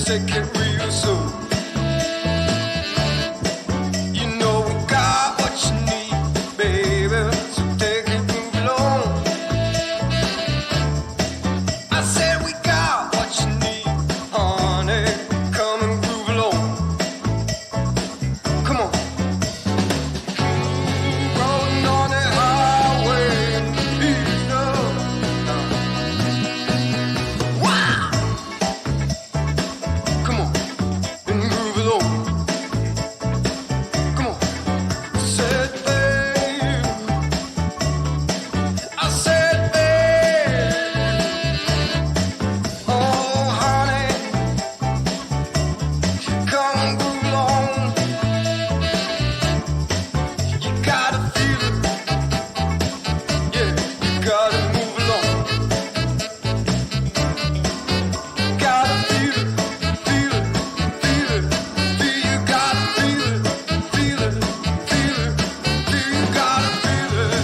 take it real slow. You know we got what you need, baby, so take it, move along. I said we got what you need, honey, come and groove along. Come on. Rolling on the highway, please go. Wow! Come on, and move along. Come on. Said babe, I said babe, oh honey, come and move along. You gotta feel it, yeah, you gotta move along. Gotta feel it, feel it, feel it, feel you gotta feel it, feel it, feel it, feel you gotta feel it.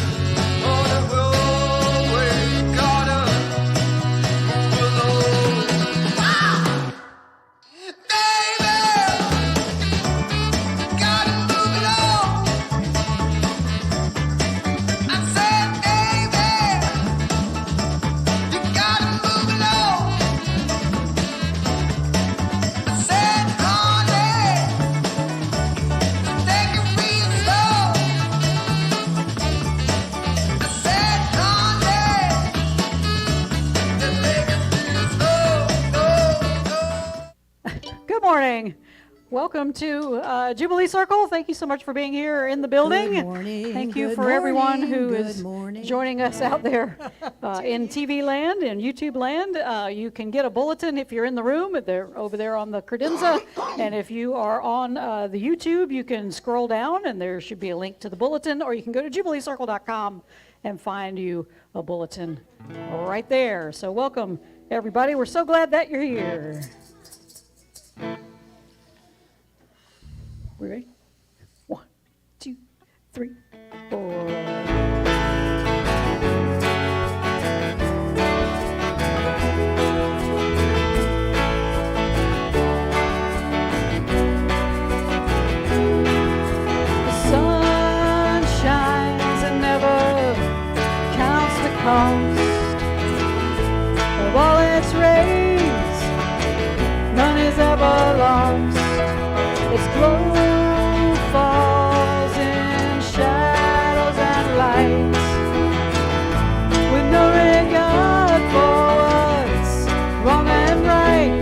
On the roadway, you gotta move along. Wow! Baby, gotta move along. I said, baby, you gotta move along. I said, honey, take it real slow. I said, honey, take it real slow. Good morning. Welcome to Jubilee Circle. Thank you so much for being here in the building. Good morning. Thank you Good for everyone morning. who Good is morning. joining us out there in TV land and YouTube land. You can get a bulletin if you're in the room. They're over there on the credenza. And if you are on the YouTube, you can scroll down and there should be a link to the bulletin, or you can go to jubileecircle.com and find you a bulletin right there. So welcome, everybody. We're so glad that you're here. We ready? 1, 2, 3, 4. The sun shines and never counts the cost of all its rays. None is ever lost. Its glow falls in shadows and lights, with no regard for what's wrong and right,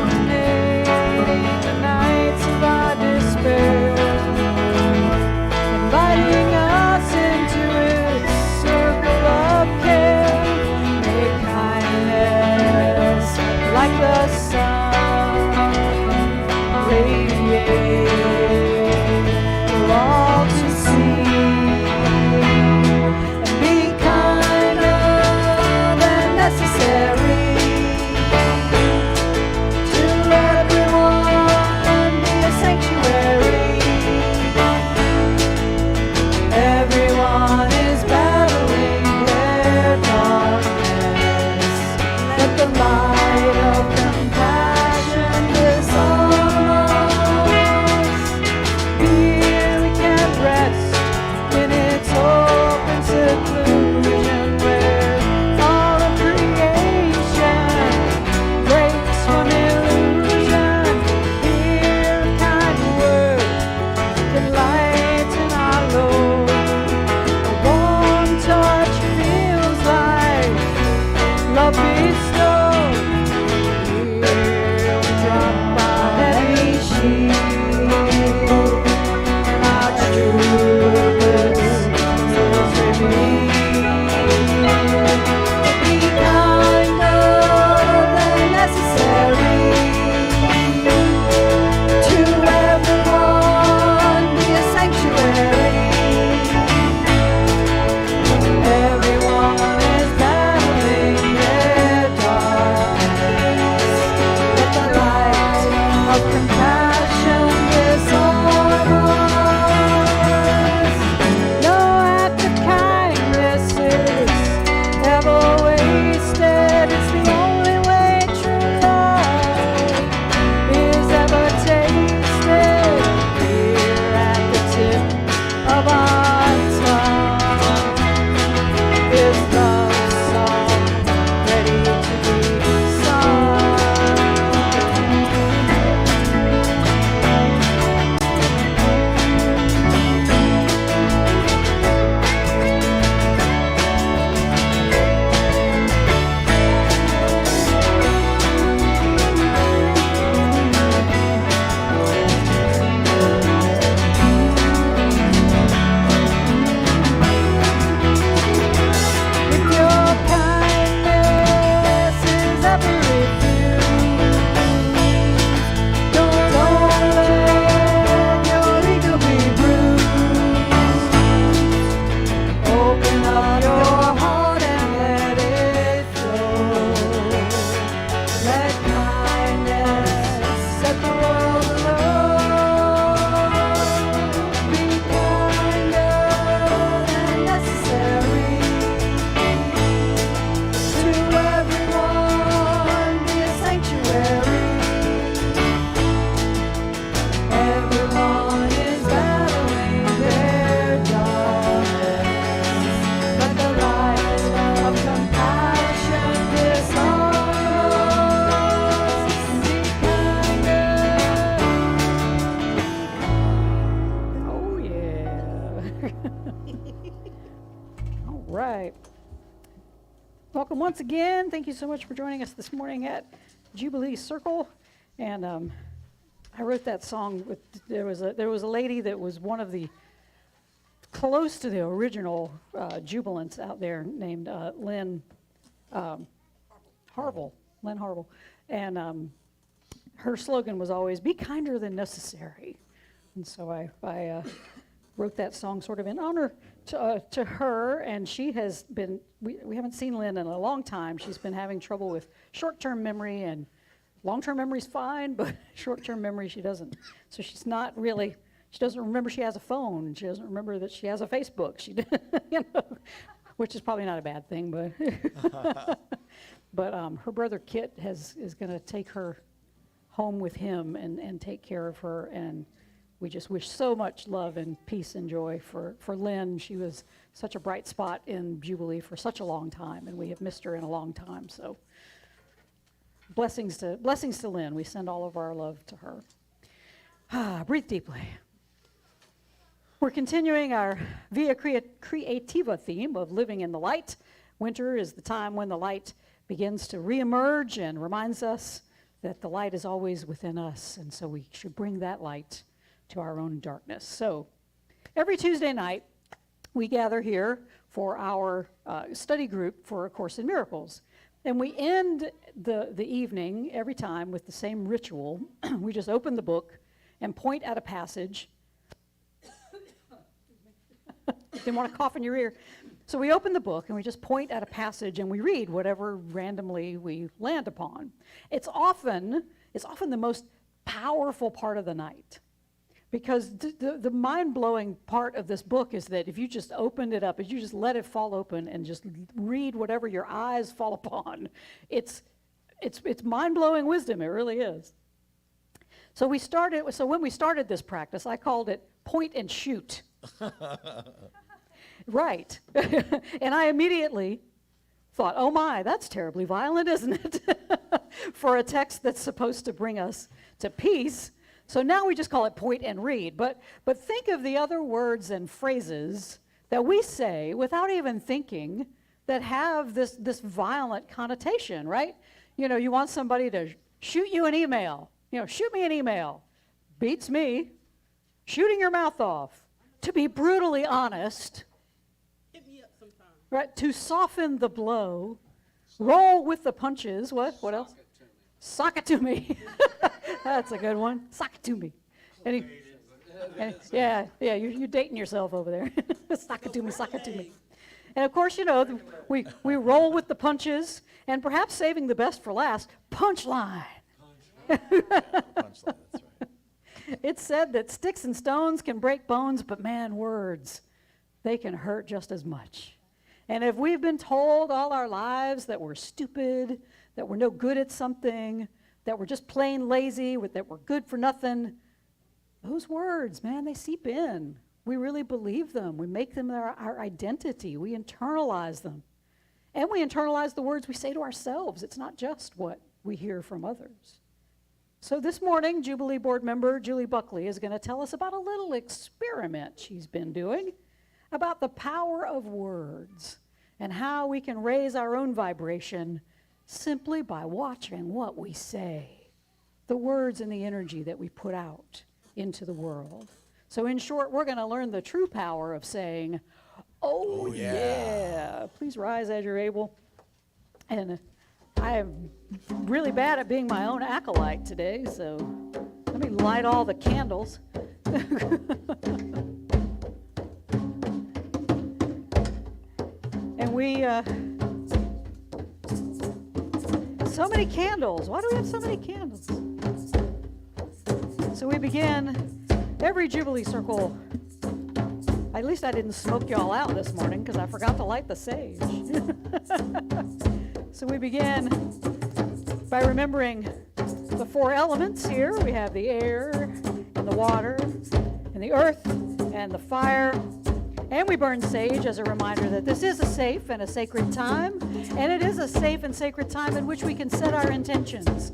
illuminating the nights of our despair, inviting us into its All right. Welcome once again. Thank you so much for joining us this morning at Jubilee Circle. And I wrote that song with, there was a lady that was one of the close to the original jubilants out there named Lynn Harville. Lynn Harville. And her slogan was always, "Be kinder than necessary." And so I wrote that song sort of in honor to her, and she has been, we haven't seen Lynn in a long time. She's been having trouble with short-term memory, and long-term memory's fine, but short-term memory she doesn't. So she's not really, she doesn't remember she has a phone. She doesn't remember that she has a Facebook. She, you know, which is probably not a bad thing, but but her brother Kit is going to take her home with him and take care of her, and we just wish so much love and peace and joy for Lynn. She was such a bright spot in Jubilee for such a long time, and we have missed her in a long time. So blessings to Lynn. We send all of our love to her. Breathe deeply. We're continuing our VIA CREATIVA theme of living in the light. Winter is the time when the light begins to reemerge and reminds us that the light is always within us, and so we should bring that light to our own darkness. So every Tuesday night, we gather here for our study group for A Course in Miracles. And we end the evening every time with the same ritual. We just open the book and point at a passage. Didn't want to cough in your ear. So we open the book and we just point at a passage and we read whatever randomly we land upon. It's often the most powerful part of the night. Because the mind-blowing part of this book is that if you just opened it up, if you just let it fall open and just read whatever your eyes fall upon, it's mind-blowing wisdom. It really is. So when we started this practice, I called it point and shoot. Right. And I immediately thought, oh my, that's terribly violent, isn't it? For a text that's supposed to bring us to peace. So now we just call it point and read. But think of the other words and phrases that we say without even thinking that have this violent connotation, right? You know, you want somebody to shoot you an email. You know, shoot me an email. Beats me. Shooting your mouth off. To be brutally honest. Hit me up sometime. Right? To soften the blow. Roll with the punches. What else? Sock it to me. That's a good one. Sock it to me. Yeah, you're dating yourself over there. Sock it to me, sock it to me. And of course, you know, we roll with the punches, and perhaps saving the best for last, punchline. Punchline, that's right. It's said that sticks and stones can break bones, but man, words, they can hurt just as much. And if we've been told all our lives that we're stupid, that we're no good at something, that we're just plain lazy, that we're good for nothing, those words, man, they seep in. We really believe them. We make them our identity. We internalize them. And we internalize the words we say to ourselves. It's not just what we hear from others. So this morning, Jubilee Board Member Julie Buckley is going to tell us about a little experiment she's been doing about the power of words and how we can raise our own vibration simply by watching what we say, the words and the energy that we put out into the world. So in short, we're going to learn the true power of saying, oh yeah. Please rise as you're able. And I am really bad at being my own acolyte today, so let me light all the candles. And we, so many candles. Why do we have so many candles? So we begin every Jubilee Circle. At least I didn't smoke y'all out this morning because I forgot to light the sage. So we begin by remembering the four elements here. We have the air and the water and the earth and the fire. And we burn sage as a reminder that this is a safe and a sacred time. And it is a safe and sacred time in which we can set our intentions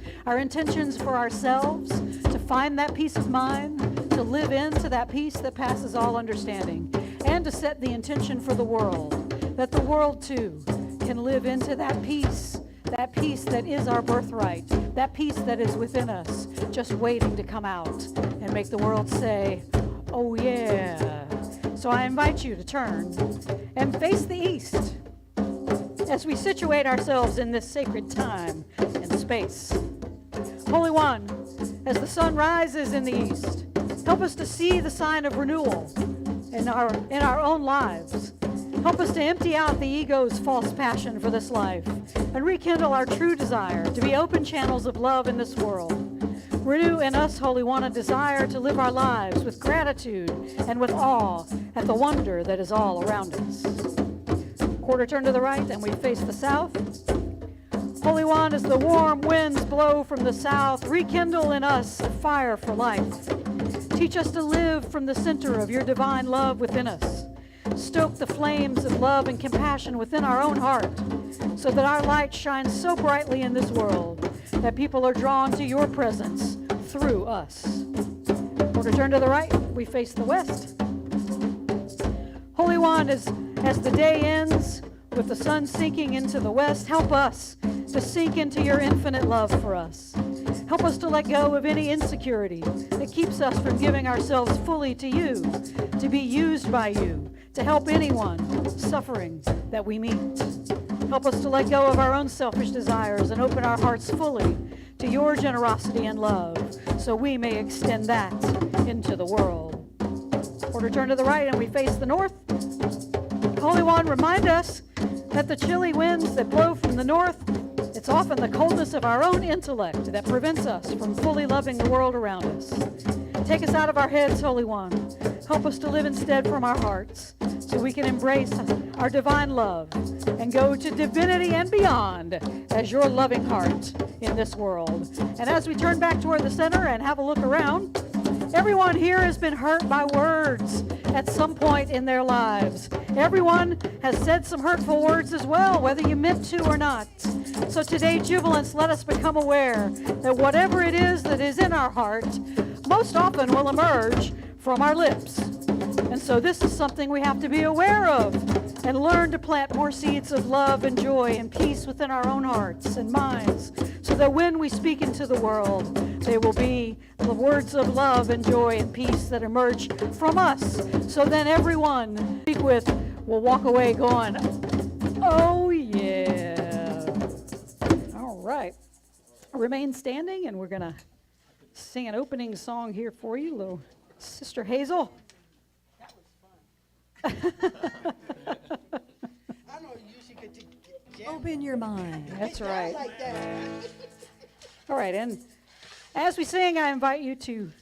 for ourselves, to find that peace of mind, to live into that peace that passes all understanding, and to set the intention for the world, that the world too can live into that peace that is our birthright, that peace that is within us, just waiting to come out and make the world say, oh yeah. So I invite you to turn and face the east as we situate ourselves in this sacred time and space. Holy One, as the sun rises in the east, help us to see the sign of renewal in our own lives. Help us to empty out the ego's false passion for this life and rekindle our true desire to be open channels of love in this world. Renew in us, Holy One, a desire to live our lives with gratitude and with awe at the wonder that is all around us. Quarter turn to the right and we face the south. Holy One, as the warm winds blow from the south, rekindle in us a fire for life. Teach us to live from the center of your divine love within us. Stoke the flames of love and compassion within our own heart so that our light shines so brightly in this world that people are drawn to your presence through us. Quarter turn to the right, we face the west. Holy One, as the day ends with the sun sinking into the west, help us to sink into your infinite love for us. Help us to let go of any insecurity that keeps us from giving ourselves fully to you, to be used by you, to help anyone suffering that we meet. Help us to let go of our own selfish desires and open our hearts fully to your generosity and love so we may extend that into the world. Quarter turn to the right and we face the north. Holy One, remind us that the chilly winds that blow from the north, it's often the coldness of our own intellect that prevents us from fully loving the world around us. Take us out of our heads, Holy One. Help us to live instead from our hearts so we can embrace our divine love and go to divinity and beyond as your loving heart in this world. And as we turn back toward the center and have a look around, everyone here has been hurt by words at some point in their lives. Everyone has said some hurtful words as well, whether you meant to or not. So today, Jubilants, let us become aware that whatever it is that is in our heart most often will emerge from our lips. And so this is something we have to be aware of and learn to plant more seeds of love and joy and peace within our own hearts and minds so that when we speak into the world, they will be the words of love and joy and peace that emerge from us. So then everyone we speak with will walk away going, oh yeah. All right. Remain standing and we're going to sing an opening song here for you, little Sister Hazel. I know you should get to Open your mind. That's right. like that. All right, and as we sing, I invite you to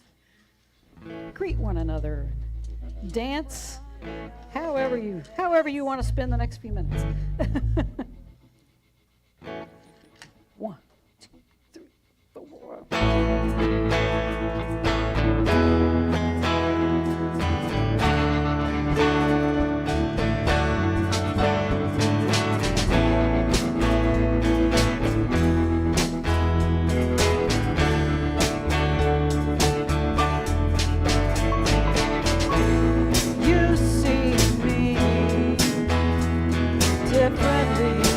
greet one another, dance, however you want to spend the next few minutes. 1, 2, 3, 4. You see me differently.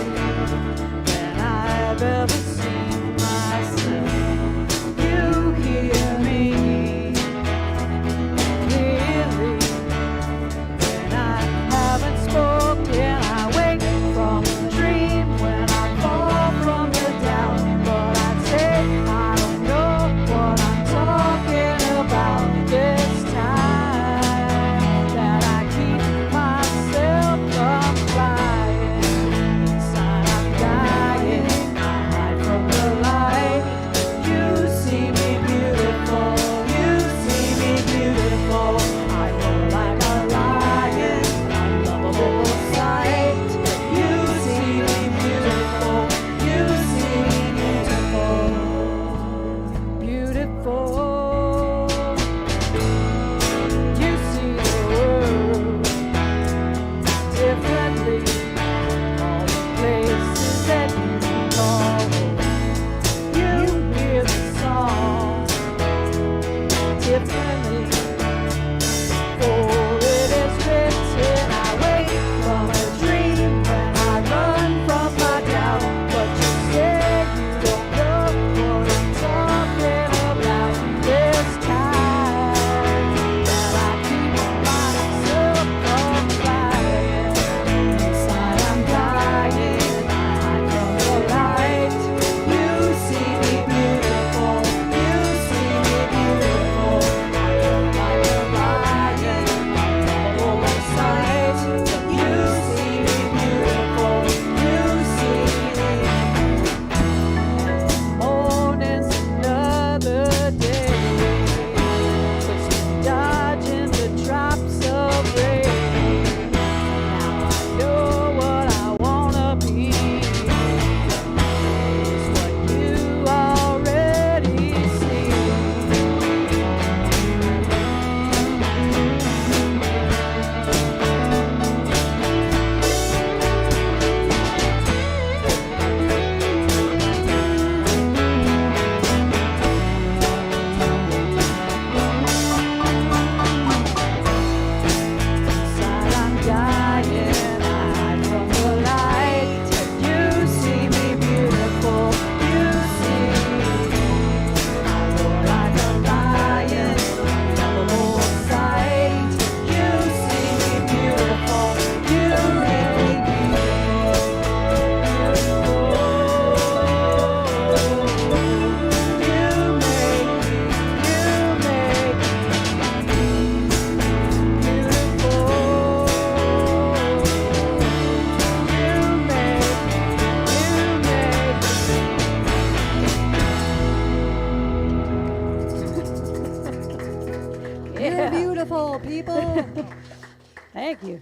Thank you.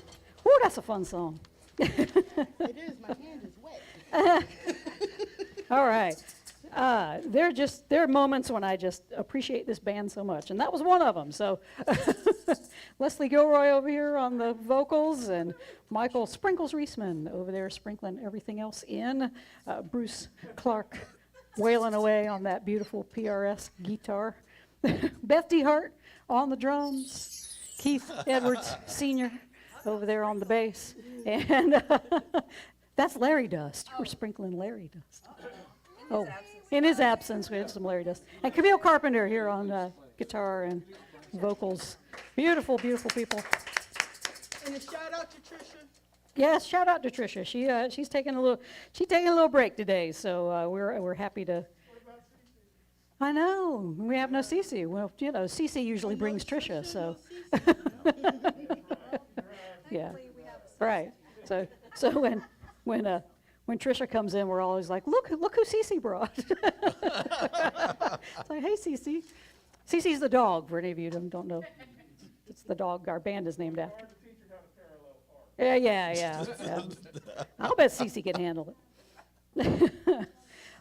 Ooh, that's a fun song. It is, my hand is wet. All right. There are moments when I just appreciate this band so much, and that was one of them. So Leslie Gilroy over here on the vocals, and Michael Sprinkles Reisman over there sprinkling everything else in. Bruce Clark wailing away on that beautiful PRS guitar. Beth DeHart on the drums. Keith Edwards Sr. over there on the bass. And that's Larry Dust. We're sprinkling Larry Dust. Oh, in his absence, we had some Larry Dust. And Camille Carpenter here on guitar and vocals. Beautiful, beautiful people. And a shout out to Trisha. Yes, shout out to Trisha. She's taking a little break today, so we're happy to. I know we have no Cece. Well, you know, Cece usually brings Trisha, so. Yeah, right. So when Trisha comes in, we're always like, look who Cece brought. It's like, hey, Cece. Cece's the dog, for any of you who don't know. It's the dog our band is named after. Yeah. I'll bet Cece can handle it.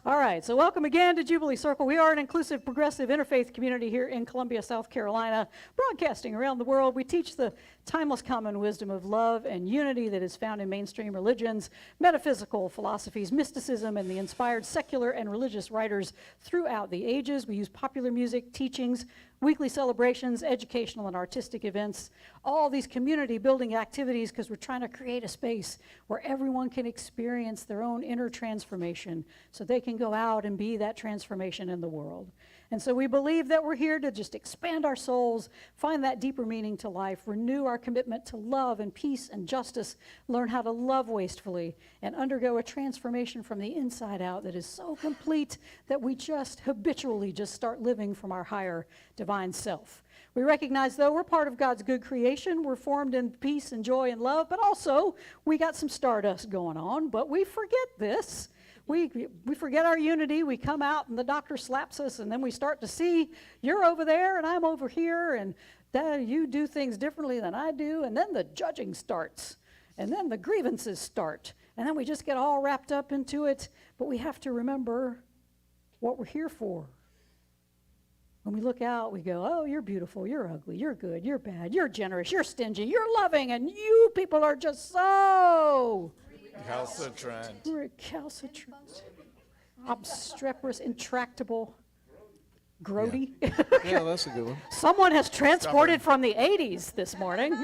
All right, so welcome again to Jubilee Circle. We are an inclusive, progressive, interfaith community here in Columbia, South Carolina, broadcasting around the world. We teach the timeless common wisdom of love and unity that is found in mainstream religions, metaphysical philosophies, mysticism, and the inspired secular and religious writers throughout the ages. We use popular music, teachings, weekly celebrations, educational and artistic events, all these community building activities, because we're trying to create a space where everyone can experience their own inner transformation so they can go out and be that transformation in the world. And so we believe that we're here to just expand our souls, find that deeper meaning to life, renew our commitment to love and peace and justice, learn how to love wastefully, and undergo a transformation from the inside out that is so complete that we just habitually just start living from our higher divine self. We recognize, though, we're part of God's good creation. We're formed in peace and joy and love, but also we got some stardust going on, but we forget this. We forget our unity. We come out and the doctor slaps us, and then we start to see you're over there and I'm over here, and that you do things differently than I do, and then the judging starts, and then the grievances start, and then we just get all wrapped up into it. But we have to remember what we're here for. When we look out, we go, oh, you're beautiful, you're ugly, you're good, you're bad, you're generous, you're stingy, you're loving, and you people are just so recalcitrant, obstreperous, intractable, grody. Yeah, that's a good one. Someone has transported from the 80s this morning.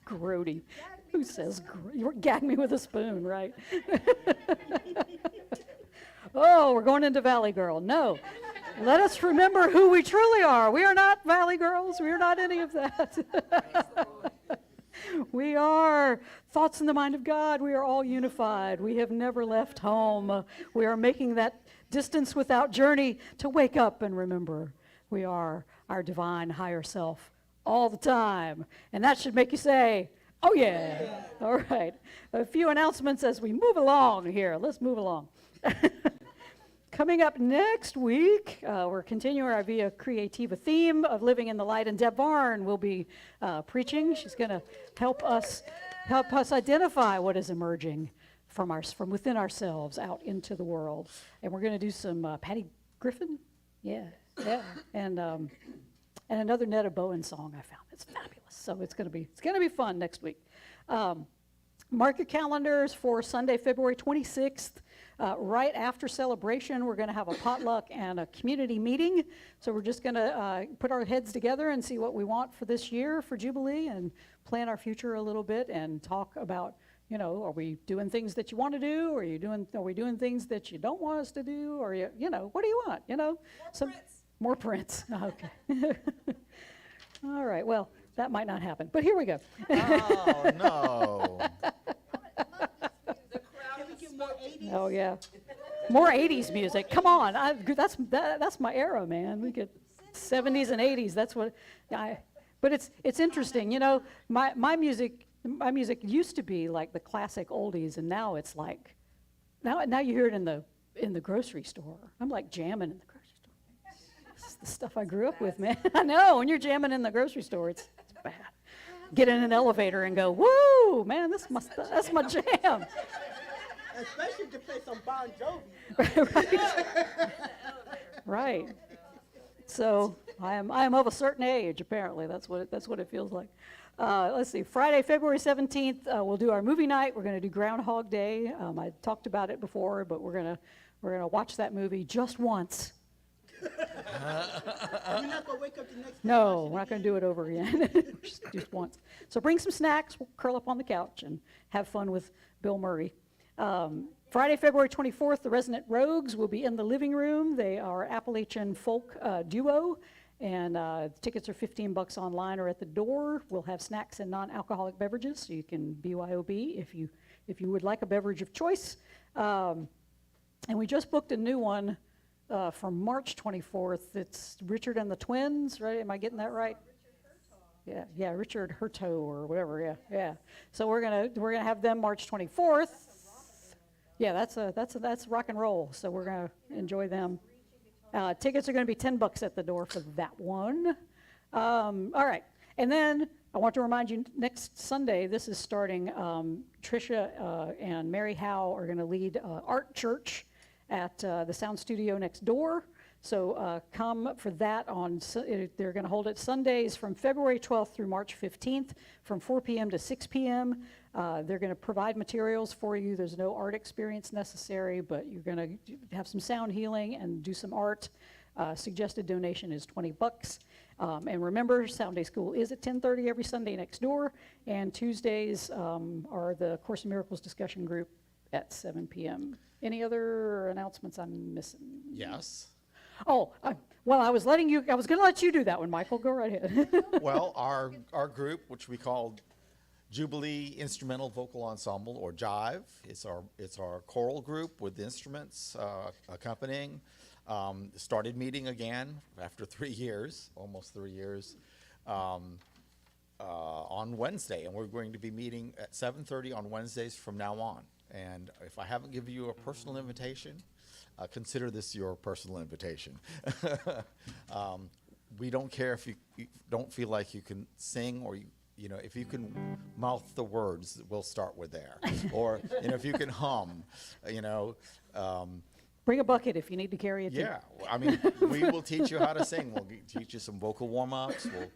Grody. Who says you gag me with a spoon, right? Oh, we're going into Valley Girl. No. Let us remember who we truly are. We are not Valley Girls. We are not any of that. We are thoughts in the mind of God. We are all unified. We have never left home. We are making that distance without journey to wake up and remember we are our divine higher self all the time. And that should make you say, oh yeah. All right. A few announcements as we move along here. Let's move along. Coming up next week, we're continuing our VIA CREATIVA theme of living in the light, and Deb Varn will be preaching. She's going to help us identify what is emerging from within ourselves out into the world. And we're going to do some Patty Griffin, yeah, and another Netta Bowen song I found. It's fabulous. So it's going to be fun next week. Mark your calendars for Sunday, February 26th. Right after celebration, we're going to have a potluck and a community meeting. So we're just going to put our heads together and see what we want for this year for Jubilee and plan our future a little bit and talk about, you know, are we doing things that you want to do? Or are we doing things that you don't want us to do? Or, you know, what do you want? You know, more prints. Okay. All right. Well, that might not happen, but here we go. Oh, no. Oh yeah, more 80s music. Come on, that's my era, man. We get 70s and 80s. That's what but it's interesting, you know. My music used to be like the classic oldies, and now it's like now you hear it in the grocery store. I'm like jamming in the grocery store. This is the stuff I grew up with, man. I know. When you're jamming in the grocery store, it's bad. get in an elevator and go, woo, man, that's my jam. Especially to play some Bon Jovi. Right. So I am of a certain age, apparently. That's what it feels like. Let's see. Friday, February 17th, we'll do our movie night. We're going to do Groundhog Day. I talked about it before, but we're gonna watch that movie just once. You're not gonna wake up the next day. No, we're not going to do it over again. just once. So bring some snacks. We'll curl up on the couch and have fun with Bill Murray. Friday, February 24th, the Resonant Rogues will be in the living room. They are Appalachian folk duo, and tickets are $15 online or at the door. We'll have snacks and non-alcoholic beverages, so you can BYOB if you would like a beverage of choice. And we just booked a new one for March 24th. It's Richard and the Twins, right? Am I getting that right? Yeah, Richard Hurto or whatever. Yeah. So we're gonna have them March 24th. Yeah, that's rock and roll. So we're gonna enjoy them. Tickets are gonna be $10 at the door for that one. All right, and then I want to remind you, next Sunday, this is starting. Tricia and Mary Howe are gonna lead Art Church at the sound studio next door. So come for that they're going to hold it Sundays from February 12th through March 15th from 4 p.m. to 6 p.m. They're going to provide materials for you. There's no art experience necessary, but you're going to have some sound healing and do some art. Suggested donation is $20. And remember, Sound Day School is at 10:30 every Sunday next door, and Tuesdays are the Course in Miracles discussion group at 7 p.m. Any other announcements I'm missing? Yes. Oh, I was going to let you do that one, Michael. Go right ahead. Well, our group, which we called Jubilee Instrumental Vocal Ensemble, or Jive, it's our choral group with instruments accompanying. Started meeting again after 3 years, almost 3 years, on Wednesday, and we're going to be meeting at 7:30 on Wednesdays from now on. And if I haven't given you a personal invitation, consider this your personal invitation. We don't care if you don't feel like you can sing, or if you can mouth the words, we'll start with there. Or if you can hum, Bring a bucket if you need to carry it. Yeah, I mean, we will teach you how to sing. We'll teach you some vocal warm-ups. We'll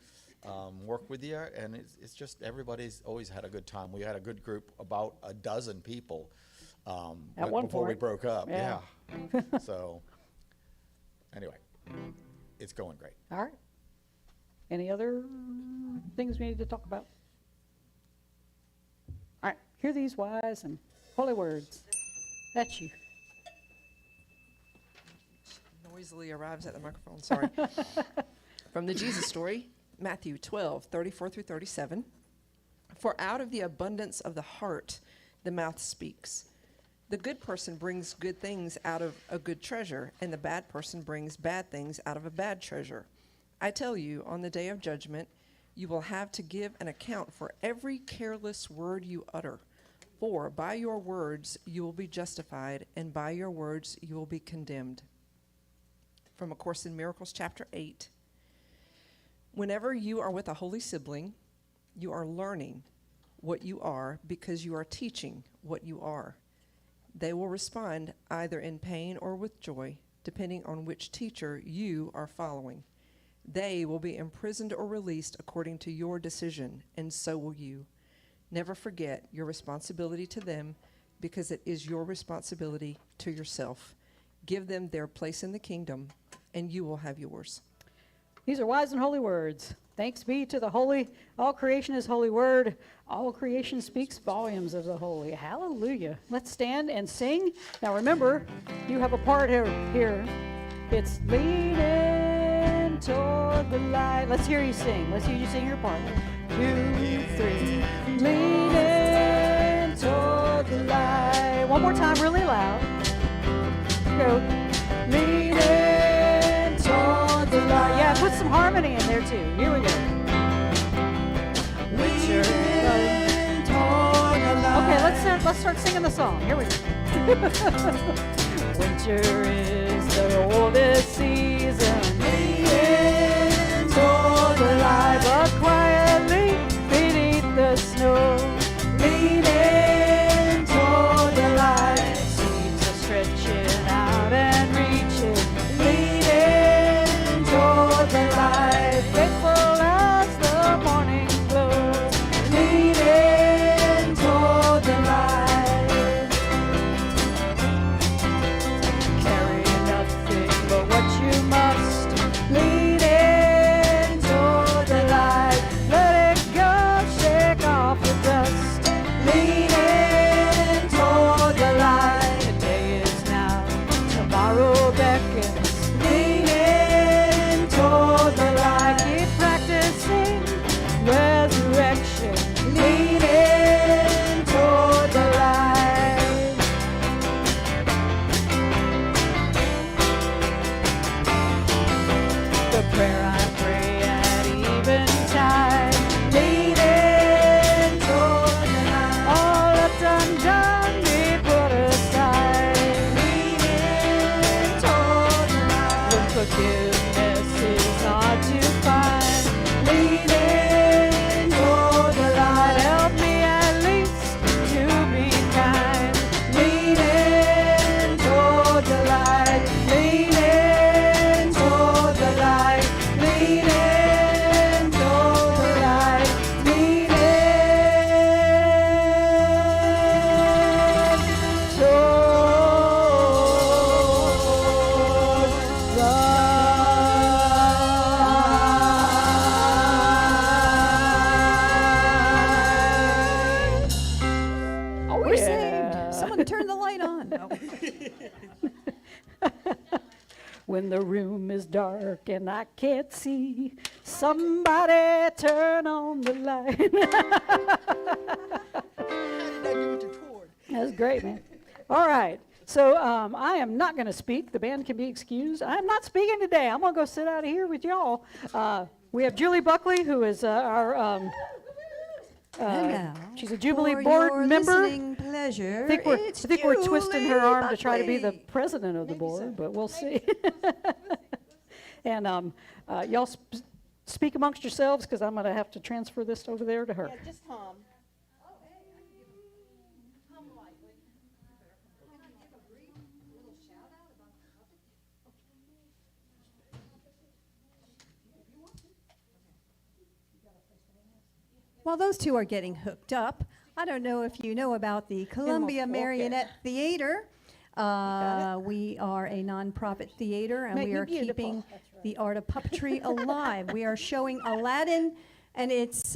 work with you, and it's just everybody's always had a good time. We had a good group, about a dozen people. At one before we point. broke up. Yeah. So anyway, it's going great. All right. Any other things we need to talk about? All right. Hear these wise and holy words. That's you. Noisily arrives at the microphone. Sorry. From the Jesus Story, Matthew 12:34 through 37. For out of the abundance of the heart, the mouth speaks. The good person brings good things out of a good treasure, and the bad person brings bad things out of a bad treasure. I tell you, on the day of judgment, you will have to give an account for every careless word you utter. For by your words you will be justified, and by your words you will be condemned. From A Course in Miracles, chapter 8. Whenever you are with a holy sibling, you are learning what you are because you are teaching what you are. They will respond either in pain or with joy, depending on which teacher you are following. They will be imprisoned or released according to your decision, and so will you. Never forget your responsibility to them, because it is your responsibility to yourself. Give them their place in the kingdom, and you will have yours. These are wise and holy words. Thanks be to the holy. All creation is holy word. All creation speaks volumes of the holy. Hallelujah. Let's stand and sing. Now remember, you have a part here. It's leaning toward the light. Let's hear you sing. Let's hear you sing your part. 2, 3. Leaning toward the light. One more time, really loud. Go. Leaning toward the light. Yeah, put some harmony in there too. Here we go. Leaning toward the light. Okay, let's start singing the song. Here we go. Winter is the oldest season. Leaning toward the light, but quietly beating turn the light on. No. When the room is dark and I can't see, somebody turn on the light. That's great, man. All right. So I am not going to speak. The band can be excused. I'm not speaking today. I'm going to go sit out of here with y'all. We have Julie Buckley, who is our And now, she's a Jubilee for board your member. listening pleasure, I think we're twisting her Julie arm to try to be the Buckley. president of the board, but we'll see. And y'all speak amongst yourselves, because I'm going to have to transfer this over there to her. Yeah, just hum. While those two are getting hooked up, I don't know if you know about the Columbia walk it. Marionette Theater. We are a nonprofit theater, and Make we me are beautiful. keeping the art of puppetry alive. We are showing Aladdin, and it's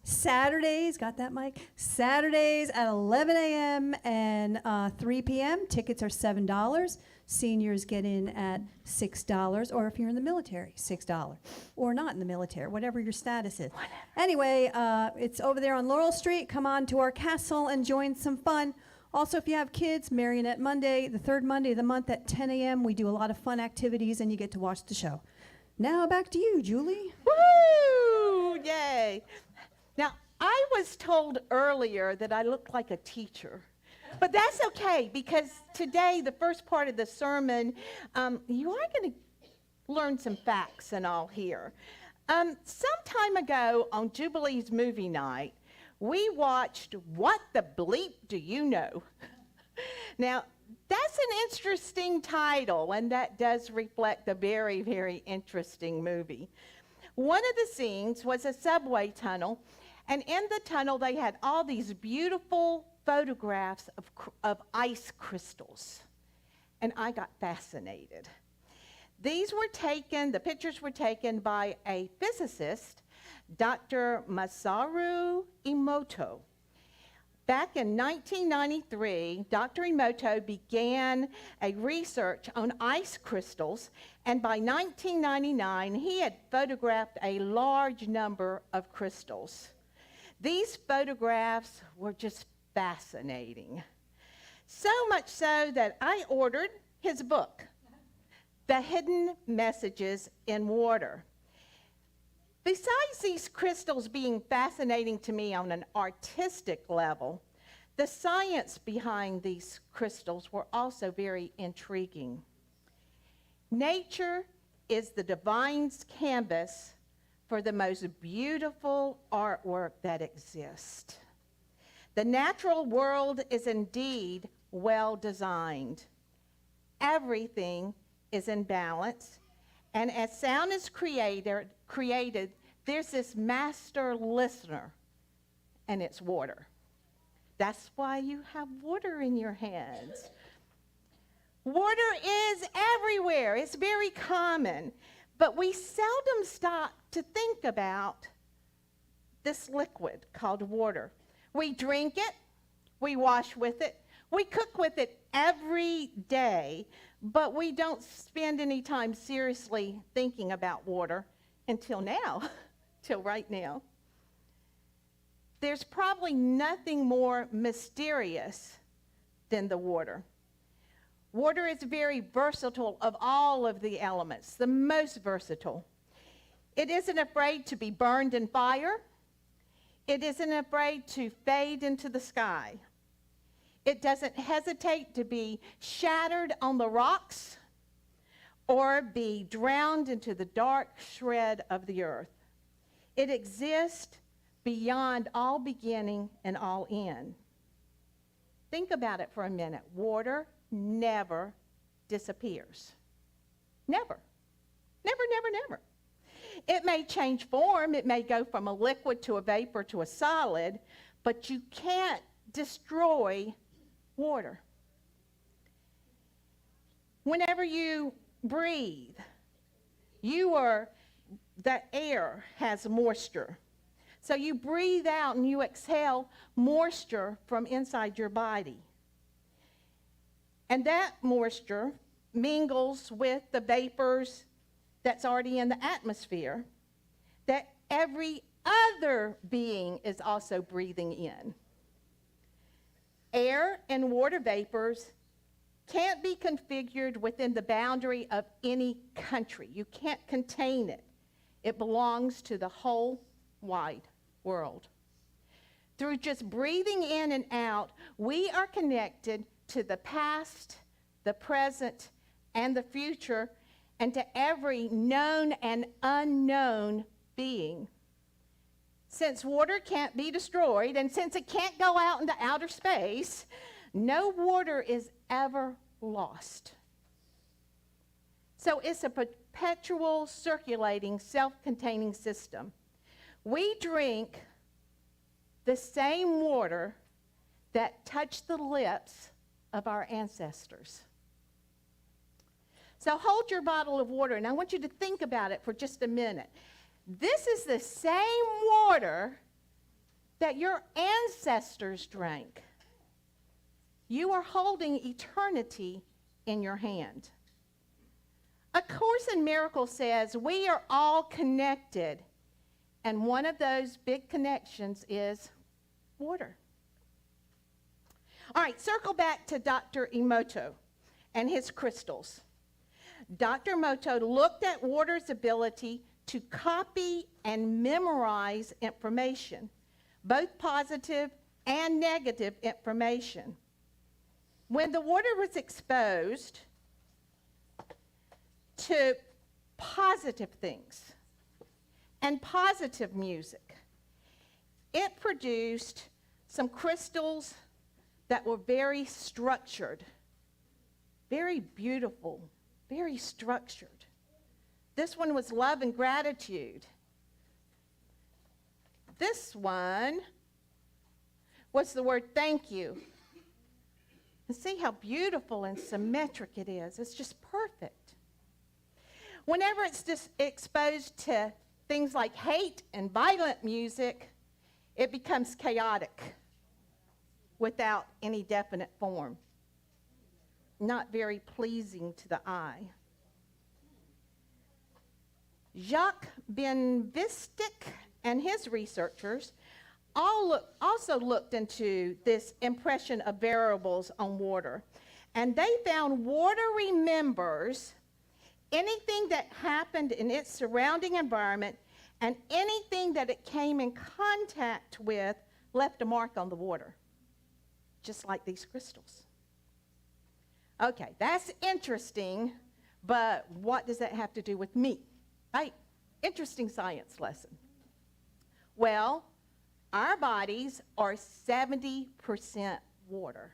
Saturdays, got that, Mike? Saturdays at 11 a.m. and 3 p.m. Tickets are $7. Seniors get in at $6, or if you're in the military, $6, or not in the military, whatever your status is. Anyway, it's over there on Laurel Street. Come on to our castle and join some fun. Also, if you have kids, Marionette Monday, the third Monday of the month at 10 a.m. We do a lot of fun activities, and you get to watch the show. Now back to you, Julie. Woo! Yay! Now, I was told earlier that I looked like a teacher. But that's okay, because today, the first part of the sermon, you are going to learn some facts and all here. Some time ago on Jubilee's movie night, we watched What the Bleep Do You Know? Now, that's an interesting title, and that does reflect a very, very interesting movie. One of the scenes was a subway tunnel, and in the tunnel, they had all these beautiful photographs of ice crystals, and I got fascinated. These were taken, the pictures were taken by a physicist, Dr. Masaru Emoto. Back in 1993, Dr. Emoto began a research on ice crystals, and by 1999, he had photographed a large number of crystals. These photographs were just fascinating. So much so that I ordered his book, The Hidden Messages in Water. Besides these crystals being fascinating to me on an artistic level, the science behind these crystals were also very intriguing. Nature is the divine's canvas for the most beautiful artwork that exists. The natural world is indeed well designed. Everything is in balance, and as sound is created, there's this master listener, and it's water. That's why you have water in your hands. Water is everywhere. It's very common, but we seldom stop to think about this liquid called water. We drink it, we wash with it, we cook with it every day, but we don't spend any time seriously thinking about water until now, till right now. There's probably nothing more mysterious than the water. Water is very versatile of all of the elements, the most versatile. It isn't afraid to be burned in fire. It isn't afraid to fade into the sky. It doesn't hesitate to be shattered on the rocks or be drowned into the dark shred of the earth. It exists beyond all beginning and all end. Think about it for a minute. Water never disappears. Never. Never, never, never. It may change form. It may go from a liquid to a vapor to a solid, but you can't destroy water. Whenever you breathe, the air has moisture. So you breathe out and you exhale moisture from inside your body. And that moisture mingles with the vapors that's already in the atmosphere that every other being is also breathing in. Air and water vapors can't be configured within the boundary of any country. You can't contain it. It belongs to the whole wide world. Through just breathing in and out, we are connected to the past, the present, and the future, and to every known and unknown being. Since water can't be destroyed, and since it can't go out into outer space, no water is ever lost. So it's a perpetual, circulating, self-containing system. We drink the same water that touched the lips of our ancestors. So hold your bottle of water, and I want you to think about it for just a minute. This is the same water that your ancestors drank. You are holding eternity in your hand. A Course in Miracles says we are all connected, and one of those big connections is water. All right, circle back to Dr. Emoto and his crystals. Dr. Emoto looked at water's ability to copy and memorize information, both positive and negative information. When the water was exposed to positive things and positive music, it produced some crystals that were very structured, very beautiful, very structured. This one was love and gratitude. This one was the word thank you. And see how beautiful and symmetric it is. It's just perfect. Whenever it's just exposed to things like hate and violent music, it becomes chaotic without any definite form. Not very pleasing to the eye. Jacques Ben Vistic and his researchers also looked into this impression of variables on water. And they found water remembers anything that happened in its surrounding environment, and anything that it came in contact with left a mark on the water, just like these crystals. Okay, that's interesting, but what does that have to do with me? Right? Interesting science lesson. Well, our bodies are 70% water.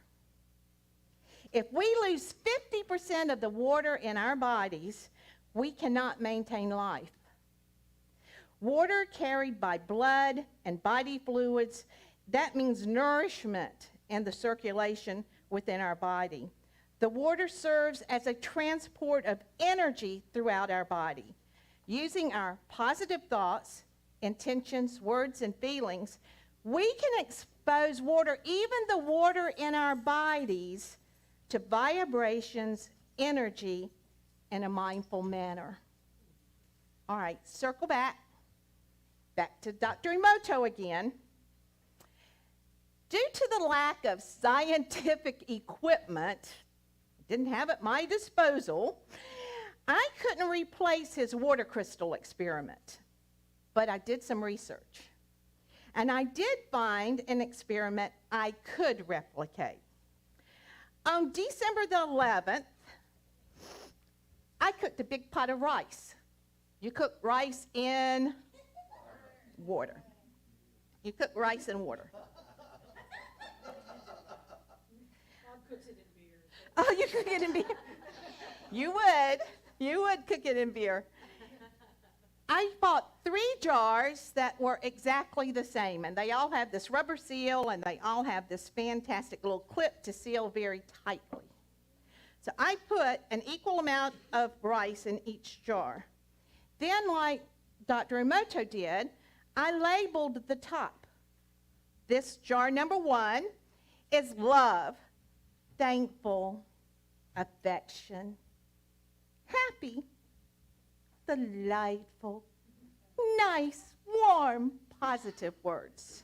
If we lose 50% of the water in our bodies, we cannot maintain life. Water carried by blood and body fluids, that means nourishment in the circulation within our body. The water serves as a transport of energy throughout our body. Using our positive thoughts, intentions, words, and feelings, we can expose water, even the water in our bodies, to vibrations, energy, in a mindful manner. All right, circle back to Dr. Emoto again. Due to the lack of scientific equipment, didn't have at my disposal, I couldn't replace his water crystal experiment, but I did some research. And I did find an experiment I could replicate. On December the 11th, I cooked a big pot of rice. You cook rice in water. You cook rice in water. Oh, you cook it in beer. You would cook it in beer. I bought 3 jars that were exactly the same, and they all have this rubber seal, and they all have this fantastic little clip to seal very tightly. So I put an equal amount of rice in each jar. Then, like Dr. Emoto did, I labeled the top. This jar number 1 is love, thankful, affection, happy, delightful, nice, warm, positive words.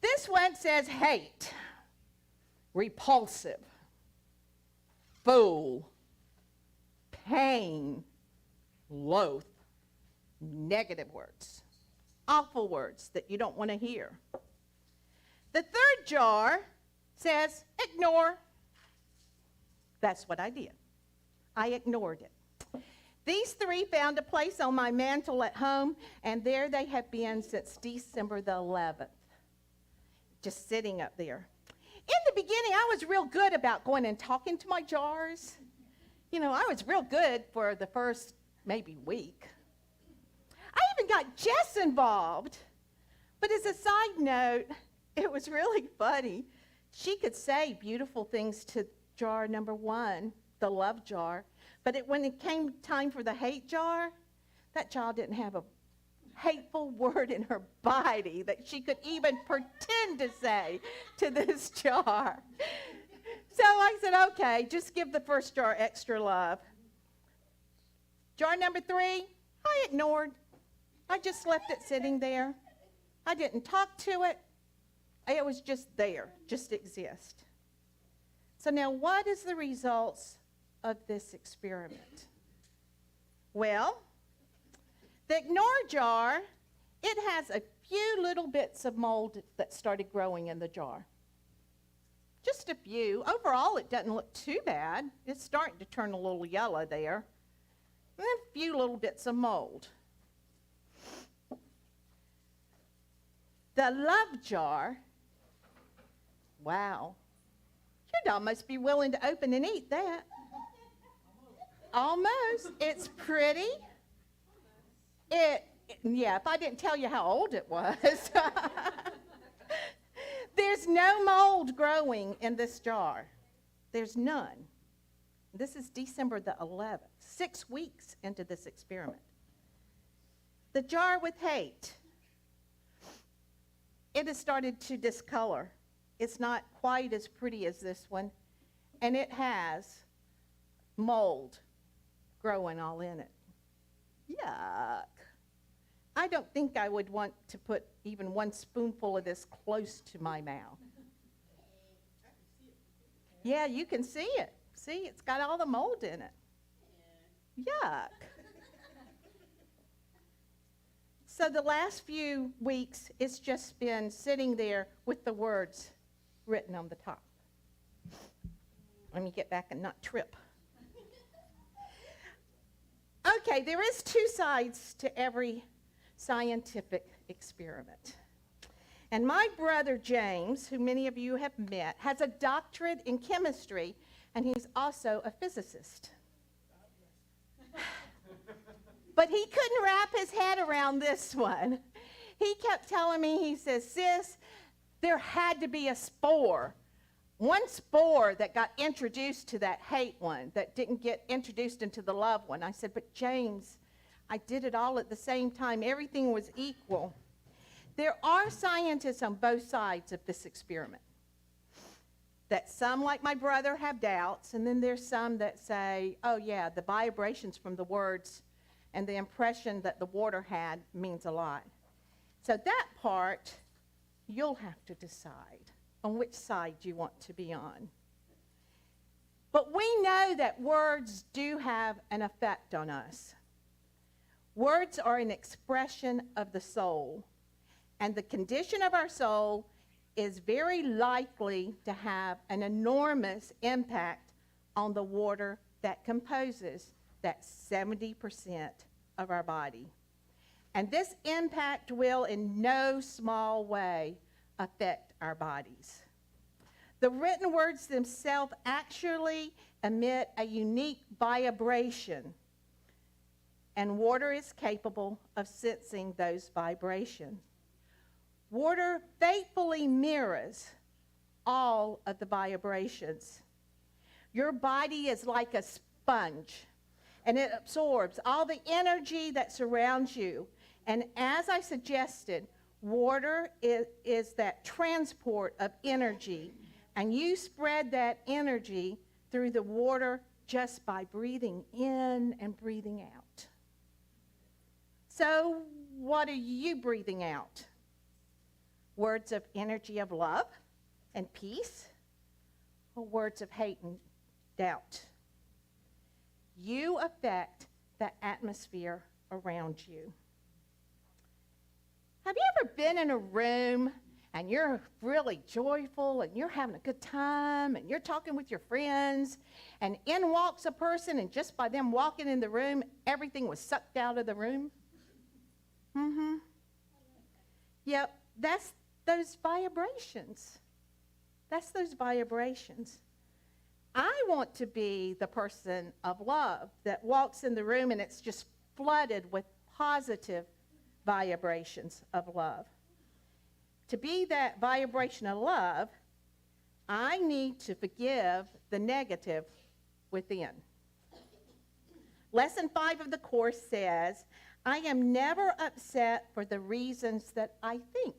This one says hate, repulsive, fool, pain, loath, negative words, awful words that you don't want to hear. The third jar says ignore. That's what I did. I ignored it. These three found a place on my mantle at home, and there they have been since December the 11th, just sitting up there. In the beginning, I was real good about going and talking to my jars. You know, I was real good for the first maybe week. I even got Jess involved. But as a side note, it was really funny. She could say beautiful things to jar number 1, the love jar. But when it came time for the hate jar, that child didn't have a hateful word in her body that she could even pretend to say to this jar. So I said, okay, just give the first jar extra love. Jar number 3, I ignored. I just left it sitting there. I didn't talk to it. It was just there, just exist. So now what is the results of this experiment? Well, the ignore jar, it has a few little bits of mold that started growing in the jar. Just a few. Overall, it doesn't look too bad. It's starting to turn a little yellow there. And a few little bits of mold. The love jar, wow. You'd almost be willing to open and eat that. Almost. It's pretty. Yeah, if I didn't tell you how old it was. There's no mold growing in this jar. There's none. This is December the 11th, 6 weeks into this experiment. The jar with hate, it has started to discolor. It's not quite as pretty as this one, and it has mold growing all in it. Yuck. I don't think I would want to put even 1 spoonful of this close to my mouth. Yeah, you can see it. See, it's got all the mold in it. Yuck. So the last few weeks, it's just been sitting there with the words written on the top. Let me get back and not trip. Okay, there is 2 sides to every scientific experiment. And my brother James, who many of you have met, has a doctorate in chemistry, and he's also a physicist. But he couldn't wrap his head around this one. He kept telling me, he says, sis, there had to be a spore. 1 spore that got introduced to that hate one, that didn't get introduced into the love one. I said, but James, I did it all at the same time. Everything was equal. There are scientists on both sides of this experiment. That some, like my brother, have doubts, and then there's some that say, oh yeah, the vibrations from the words and the impression that the water had means a lot. So that part, you'll have to decide on which side you want to be on. But we know that words do have an effect on us. Words are an expression of the soul, and the condition of our soul is very likely to have an enormous impact on the water that composes that 70% of our body. And this impact will in no small way affect our bodies. The written words themselves actually emit a unique vibration, and water is capable of sensing those vibrations. Water faithfully mirrors all of the vibrations. Your body is like a sponge, and it absorbs all the energy that surrounds you. And as I suggested, water is that transport of energy And you spread that energy through the water just by breathing in and breathing out. So what are you breathing out? Words of energy of love and peace, or words of hate and doubt? You affect the atmosphere around you. Have you ever been in a room and you're really joyful and you're having a good time and you're talking with your friends, and in walks a person, and just by them walking in the room, everything was sucked out of the room? Mm-hmm. Yep, that's those vibrations. That's those vibrations. I want to be the person of love that walks in the room and it's just flooded with positive vibrations of love. To be that vibration of love, I need to forgive the negative within. Lesson 5 of the course says, I am never upset for the reasons that I think.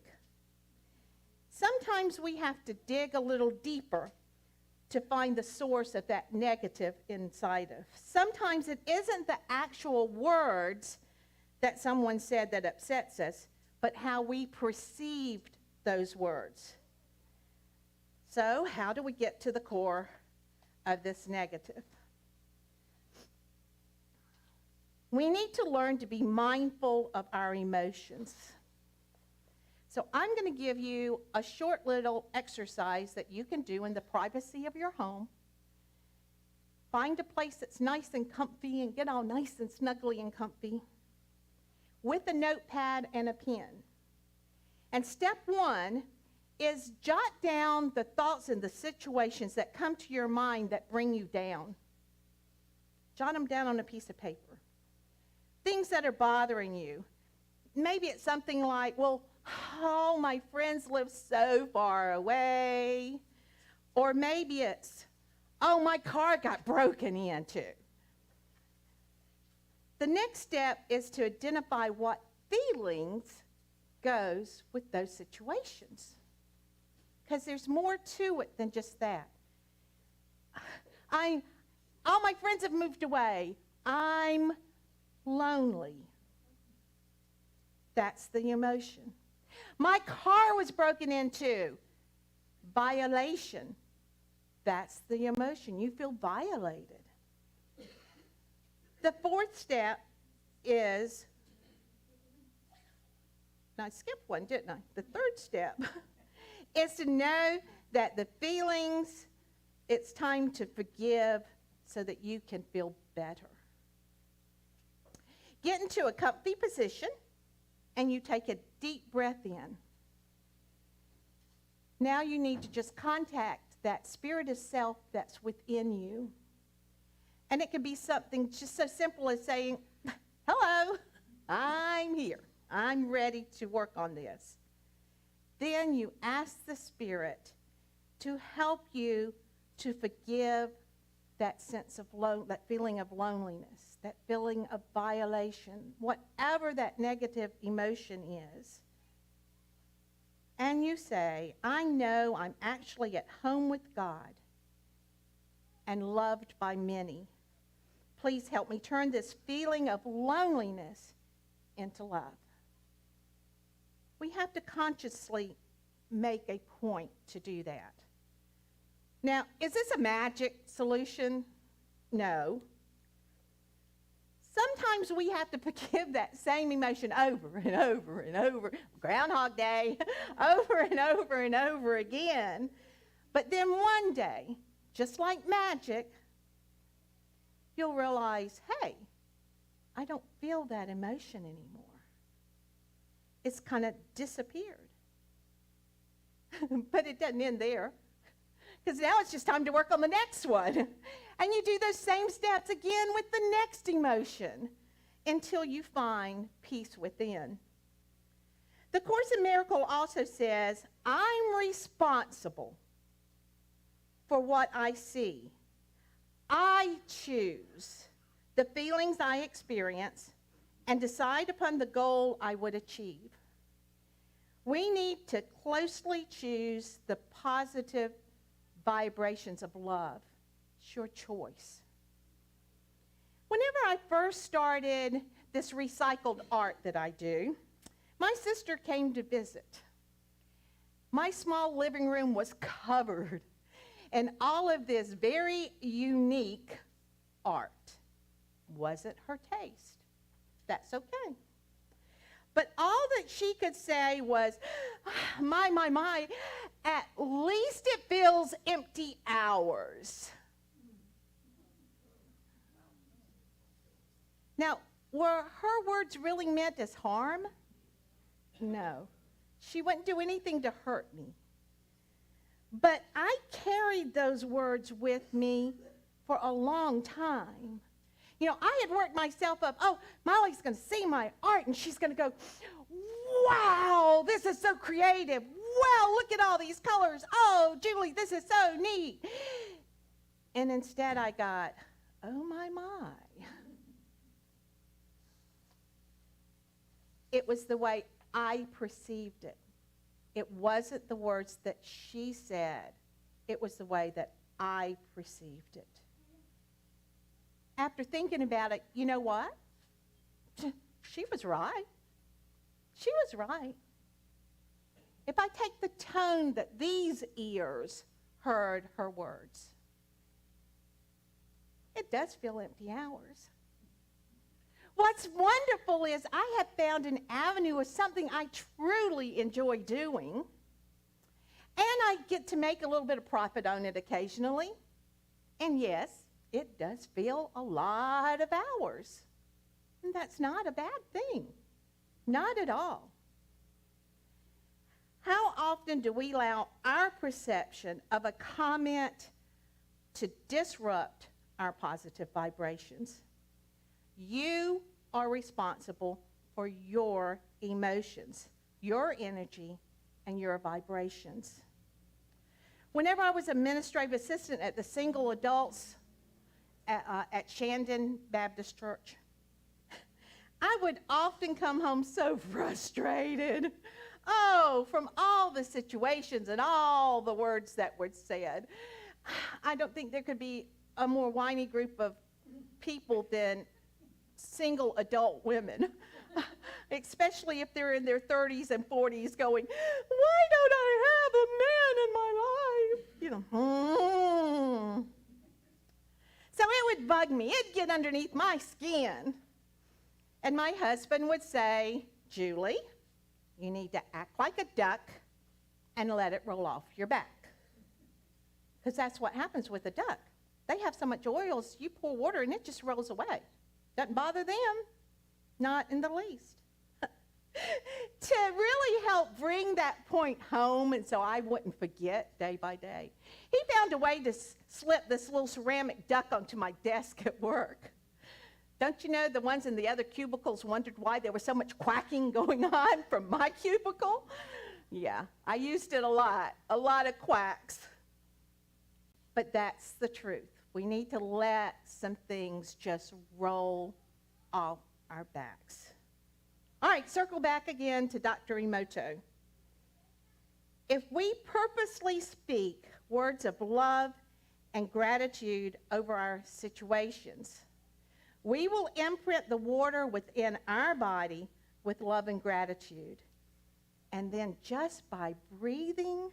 Sometimes we have to dig a little deeper to find the source of that negative inside of. Sometimes it isn't the actual words that someone said that upsets us, but how we perceived those words. So, how do we get to the core of this negative? We need to learn to be mindful of our emotions. So I'm going to give you a short little exercise that you can do in the privacy of your home. Find a place that's nice and comfy and get all nice and snuggly and comfy with a notepad and a pen. And step 1 is jot down the thoughts and the situations that come to your mind that bring you down. Jot them down on a piece of paper. Things that are bothering you. Maybe it's something like, well, oh, my friends live so far away. Or maybe it's, oh, my car got broken into. The next step is to identify what feelings goes with those situations. Because there's more to it than just that. All my friends have moved away. I'm lonely. That's the emotion. My car was broken into. Violation. That's the emotion. You feel violated. The 4th step is, I skipped one, didn't I? The 3rd step is to know that the feelings, it's time to forgive so that you can feel better. Get into a comfy position and you take a deep breath in. Now you need to just contact that spirit of self that's within you. And it can be something just so simple as saying, hello, I'm here. I'm ready to work on this. Then you ask the Spirit to help you to forgive that sense of that feeling of loneliness, that feeling of violation, whatever that negative emotion is. And you say, I know I'm actually at home with God and loved by many. Please help me turn this feeling of loneliness into love. We have to consciously make a point to do that. Now, is this a magic solution? No. Sometimes we have to forgive that same emotion over and over and over, Groundhog Day, over and over and over again. But then one day, just like magic, you'll realize, hey, I don't feel that emotion anymore. It's kind of disappeared. But it doesn't end there, because now it's just time to work on the next one. And you do those same steps again with the next emotion until you find peace within. The Course in Miracles also says, I'm responsible for what I see. I choose the feelings I experience and decide upon the goal I would achieve. We need to closely choose the positive vibrations of love. It's your choice. Whenever I first started this recycled art that I do, my sister came to visit. My small living room was covered in all of this very unique art. Wasn't her taste. That's okay. But all that she could say was, my, at least it feels empty hours. Now, were her words really meant as harm? No. She wouldn't do anything to hurt me. But I carried those words with me for a long time. You know, I had worked myself up. Oh, Molly's going to see my art, and she's going to go, wow, this is so creative. Wow, look at all these colors. Oh, Julie, this is so neat. And instead I got, oh, my. It was the way I perceived it. It wasn't the words that she said. It was the way that I perceived it. After thinking about it, you know what? She was right. She was right. If I take the tone that these ears heard her words, it does feel empty hours. What's wonderful is I have found an avenue of something I truly enjoy doing, and I get to make a little bit of profit on it occasionally. And yes, it does feel a lot of hours. And that's not a bad thing. Not at all. How often do we allow our perception of a comment to disrupt our positive vibrations? You are responsible for your emotions, your energy, and your vibrations. Whenever I was administrative assistant at the single adults at Shandon Baptist Church, I would often come home so frustrated. Oh, from all the situations and all the words that were said. I don't think there could be a more whiny group of people than single adult women, especially if they're in their 30s and 40s going, why don't I have a man in my life? You know, So it would bug me. It'd get underneath my skin. And my husband would say, Julie, you need to act like a duck and let it roll off your back. Because that's what happens with a duck. They have so much oil, so you pour water and it just rolls away. Doesn't bother them, not in the least. To really help bring that point home, and so I wouldn't forget day by day, he found a way to slip this little ceramic duck onto my desk at work. Don't you know the ones in the other cubicles wondered why there was so much quacking going on from my cubicle? Yeah, I used it a lot of quacks. But that's the truth. We need to let some things just roll off our backs. All right, circle back again to Dr. Emoto. If we purposely speak words of love and gratitude over our situations, we will imprint the water within our body with love and gratitude. And then just by breathing,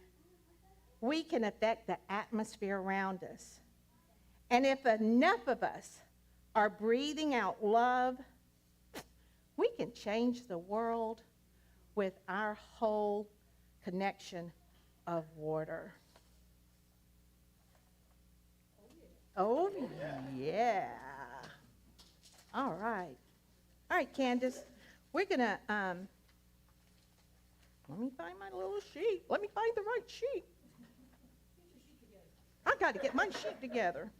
we can affect the atmosphere around us. And if enough of us are breathing out love, we can change the world with our whole connection of water. Oh, yeah. All right. All right, Candace, we're going to, let me find my little sheet. Let me find the right sheet. I got to get my sheet together.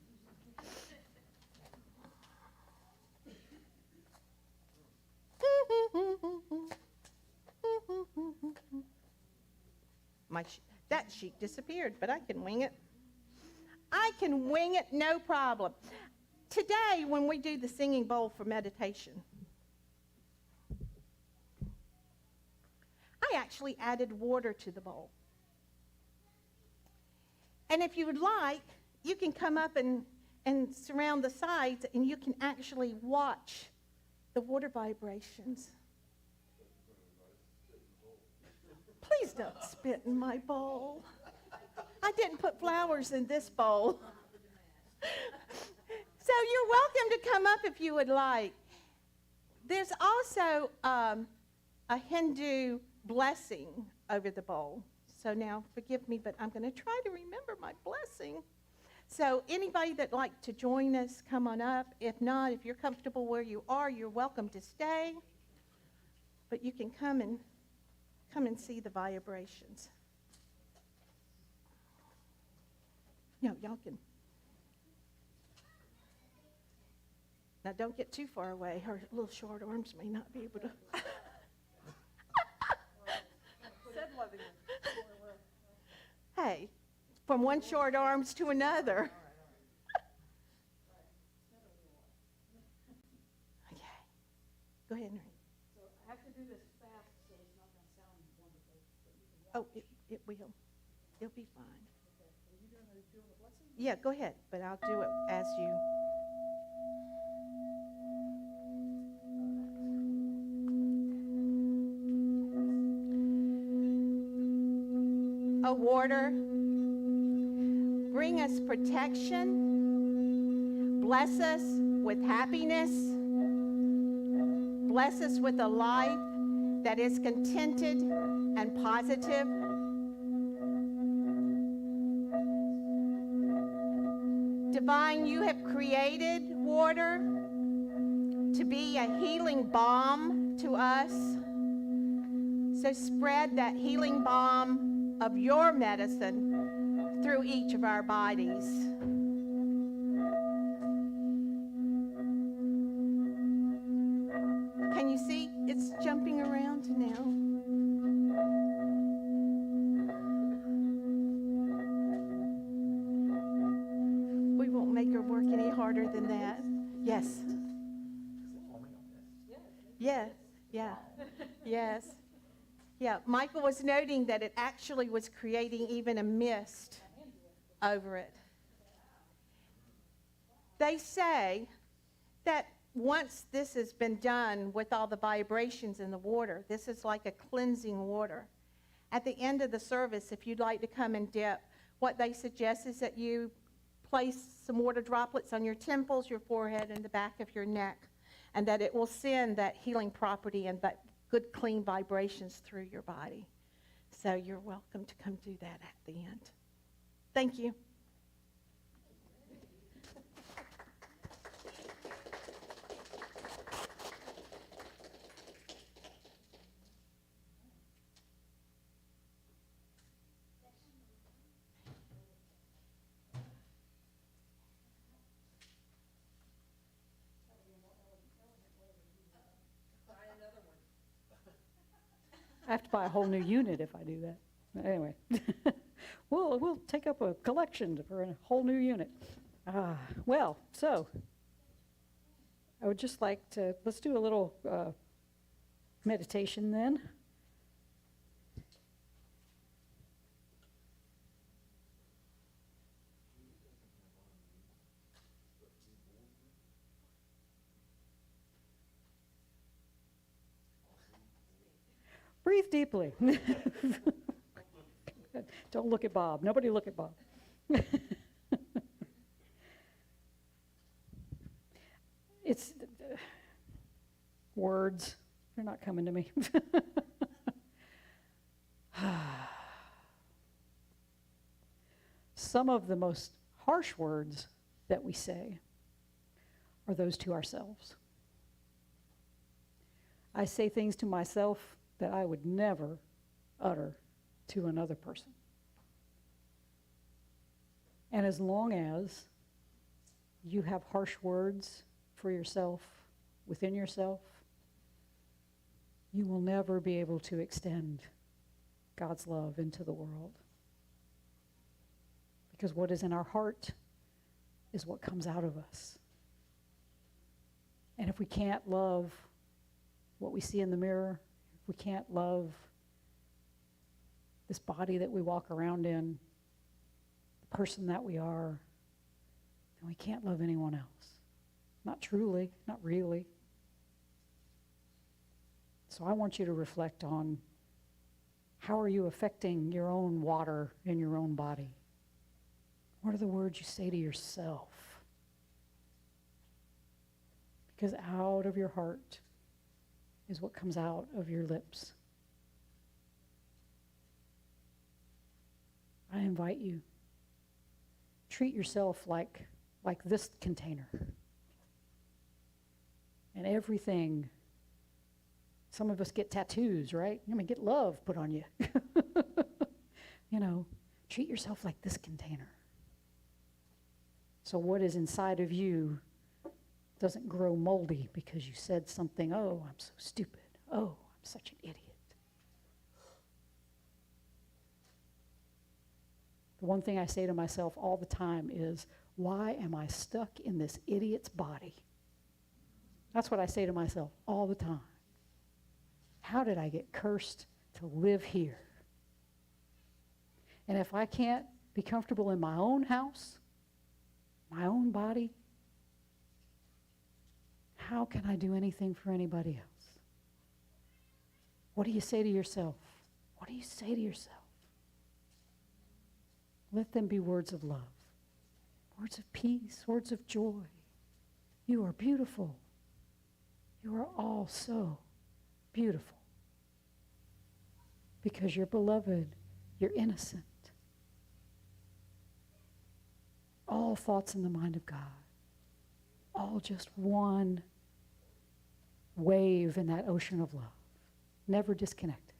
That sheet disappeared, but I can wing it. I can wing it, no problem. Today, when we do the singing bowl for meditation, I actually added water to the bowl. And if you would like, you can come up and surround the sides, and you can actually watch the water vibrations. Please don't spit in my bowl. I didn't put flowers in this bowl. So you're welcome to come up if you would like. There's also a Hindu blessing over the bowl. So now, forgive me, but I'm going to try to remember my blessing. So anybody that'd like to join us, come on up. If not, if you're comfortable where you are, you're welcome to stay. But you can come and see the vibrations. No, y'all can. Now, don't get too far away. Her little short arms may not be able to. Hey, from one short arms to another. Okay. Go ahead and read. So I have to do this fast, so it's not going to sound wonderful. Oh, it will. It'll be fine. Are you going to do the blessing? Yeah, go ahead, but I'll do it as you. O water, bring us protection, bless us with happiness, bless us with a life that is contented and positive. Divine, you have created water to be a healing balm to us. So spread that healing balm of your medicine through each of our bodies. Can you see it's jumping around now? We won't make her work any harder than that. Yes. Yeah, yeah, yes. Yeah, Michael was noting that it actually was creating even a mist over it. They say that once this has been done with all the vibrations in the water, this is like a cleansing water. At the end of the service, if you'd like to come and dip, what they suggest is that you place some water droplets on your temples, your forehead, and the back of your neck, and that it will send that healing property and that good, clean vibrations through your body. So you're welcome to come do that at the end. Thank you. I have to buy a whole new unit if I do that. But anyway, we'll take up a collection for a whole new unit. Well, so I would just like to, let's do a little meditation then. Breathe deeply. Don't look at Bob. Nobody look at Bob. It's words. They're not coming to me. Some of the most harsh words that we say are those to ourselves. I say things to myself that I would never utter to another person. And as long as you have harsh words for yourself, within yourself, you will never be able to extend God's love into the world. Because what is in our heart is what comes out of us. And if we can't love what we see in the mirror, if we can't love this body that we walk around in, the person that we are, then we can't love anyone else. Not truly, not really. So I want you to reflect on, how are you affecting your own water in your own body? What are the words you say to yourself? Because out of your heart is what comes out of your lips. I invite you, treat yourself like this container. And everything, some of us get tattoos, right? I mean, get love put on you. Treat yourself like this container. So what is inside of you doesn't grow moldy because you said something, oh, I'm so stupid. Oh, I'm such an idiot. The one thing I say to myself all the time is, why am I stuck in this idiot's body? That's what I say to myself all the time. How did I get cursed to live here? And if I can't be comfortable in my own house, my own body, how can I do anything for anybody else? What do you say to yourself? What do you say to yourself? Let them be words of love, words of peace, words of joy. You are beautiful. You are all so beautiful. Because you're beloved, you're innocent. All thoughts in the mind of God. All just one wave in that ocean of love. Never disconnected.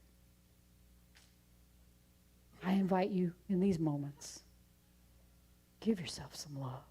I invite you in these moments, give yourself some love.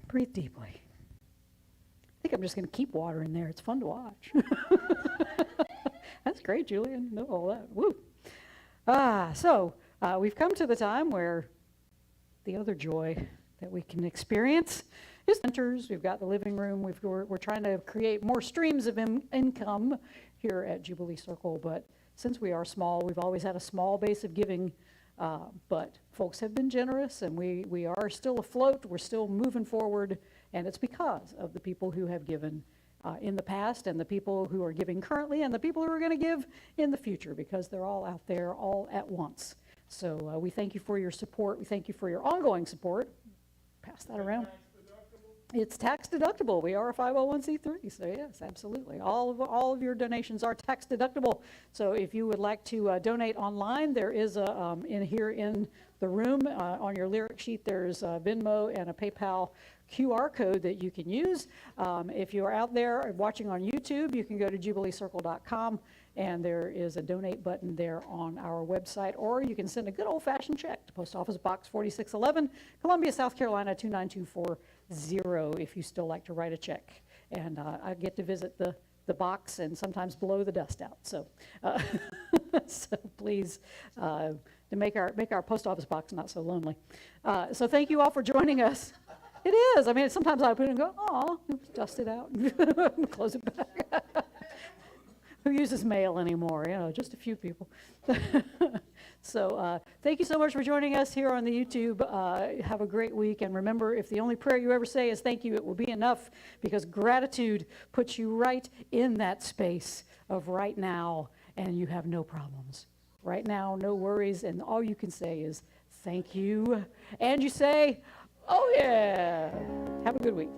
Breathe deeply. I think I'm just going to keep water in there. It's fun to watch. That's great, Julian. Know all that. Woo. So we've come to the time where the other joy that we can experience is centers. We've got the living room. We're trying to create more streams of income here at Jubilee Circle. But since we are small, we've always had a small base of giving. But folks have been generous, and we are still afloat. We're still moving forward, and it's because of the people who have given in the past, and the people who are giving currently, and the people who are going to give in the future, because they're all out there all at once. So we thank you for your support. We thank you for your ongoing support. Pass that around. It's tax deductible. We are a 501c3, so yes, absolutely. All of your donations are tax deductible. So if you would like to donate online, there is a in the room on your lyric sheet. There's a Venmo and a PayPal QR code that you can use. If you are out there watching on YouTube, you can go to jubileecircle.com, and there is a donate button there on our website, or you can send a good old-fashioned check to Post Office Box 4611, Columbia, South Carolina 29240, if you still like to write a check. And I get to visit the the box and sometimes blow the dust out. So, so please, to make our post office box not so lonely. So thank you all for joining us. It is. I mean, sometimes I put it and go, oh, dust it out, close it back. Who uses mail anymore? You know, just a few people. So thank you so much for joining us here on the YouTube. Have a great week. And remember, if the only prayer you ever say is thank you, it will be enough, because gratitude puts you right in that space of right now, and you have no problems. Right now, no worries, and all you can say is thank you. And you say, oh yeah. Have a good week.